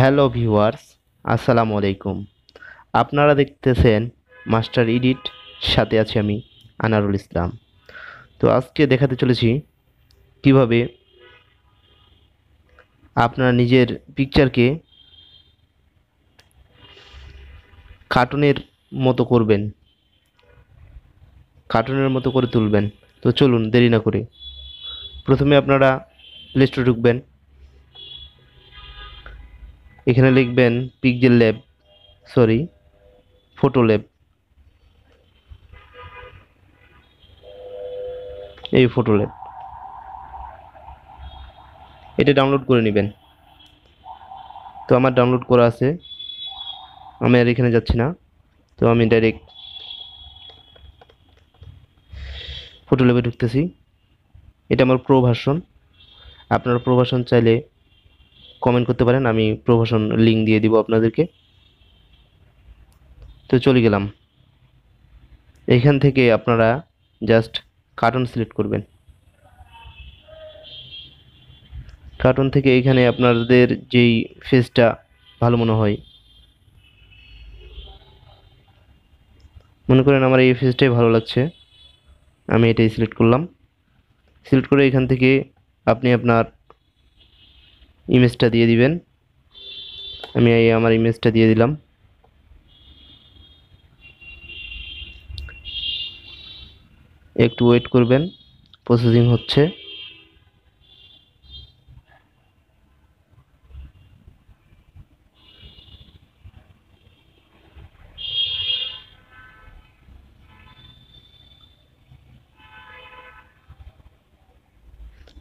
Hello viewers, আসসালামু আলাইকুম। আপনারা দেখতেছেন মাস্টার এডিট, সাথে আছি আমি আনারুল ইসলাম। তো আজকে দেখাতে চলেছি কিভাবে আপনার নিজের পিকচারকে কার্টুনের মতো করবেন, কার্টুনের মতো করে তুলবেন। তো চলুন দেরি না করে প্রথমে আপনারা প্লে স্টোরে ঢুকবেন। এখানে লিখবেন pixel lab, sorry photo lab. এই ফটো ল্যাব, এটা ডাউনলোড করে নেবেন। তো আমার ডাউনলোড করা আছে, আমি আর এখানে যাচ্ছি না। তো আমি ডাইরেক্ট ফটো ল্যাবে ঢুকতেছি। এটা আমার প্রো ভার্সন। আপনারা প্রো ভার্সন চাইলে কমেন্ট করতে পারেন, আমি প্রো ভার্সন লিঙ্ক দিয়ে দিব আপনাদেরকে। তো চলে গেলাম। এখান থেকে আপনারা জাস্ট কার্টুন সিলেক্ট করবেন। কার্টুন থেকে এখানে আপনাদের যেই ফেসটা ভালো মনে হয়, মনে করেন আমার এই ফেসটাই ভালো লাগছে, আমি এটাই সিলেক্ট করলাম। সিলেক্ট করে এখান থেকে আপনি আপনার ইমেজটা দিয়ে দিবেন। আমি আমার ইমেজটা দিয়ে দিলাম। একটু ওয়েট করবেন, প্রসেসিং হচ্ছে।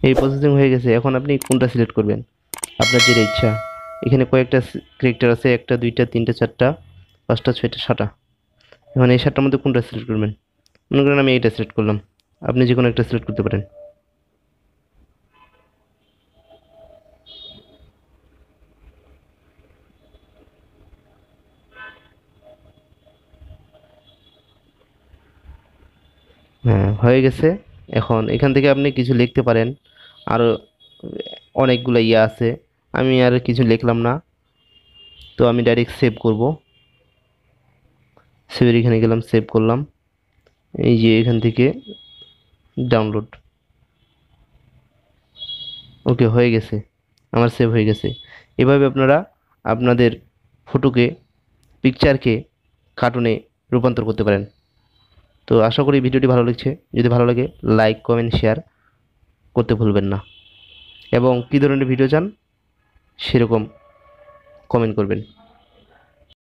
এই প্রসেসিং হয়ে গেছে। এখন আপনি কোনটা সিলেক্ট করবেন, আপনার যেটা ইচ্ছা। এখানে কয়েকটা ক্যারেক্টার আছে, একটা দুইটা তিনটা চারটা পাঁচটা ছয়টা সাতটা। এখন এই সাতটার মধ্যে কোনটা সিলেক্ট করবেন? মনে করেন আমি এইটা সিলেক্ট করলাম, আপনি যে কোনো একটা সিলেক্ট করতে পারেন। হ্যাঁ, হয়ে গেছে। এখন এখান থেকে আপনি কিছু লিখতে পারেন, আরও অনেকগুলো ইয়ে আছে, আমি আর কিছু লিখলাম না। তো আমি ডাইরেক্ট সেভ করব। সেভের এখানে গেলাম, সেভ করলাম। এই যে এখান থেকে ডাউনলোড, ওকে হয়ে গেছে, আমার সেভ হয়ে গেছে। এভাবে আপনারা আপনাদের ফটোকে, পিকচারকে কার্টুনে রূপান্তর করতে পারেন। তো আশা করি ভিডিওটি ভালো লাগছে। যদি ভালো লাগে লাইক কমেন্ট শেয়ার করতে ভুলবেন না, এবং কী ধরনের ভিডিও চান সেরকম কমেন্ট করবেন।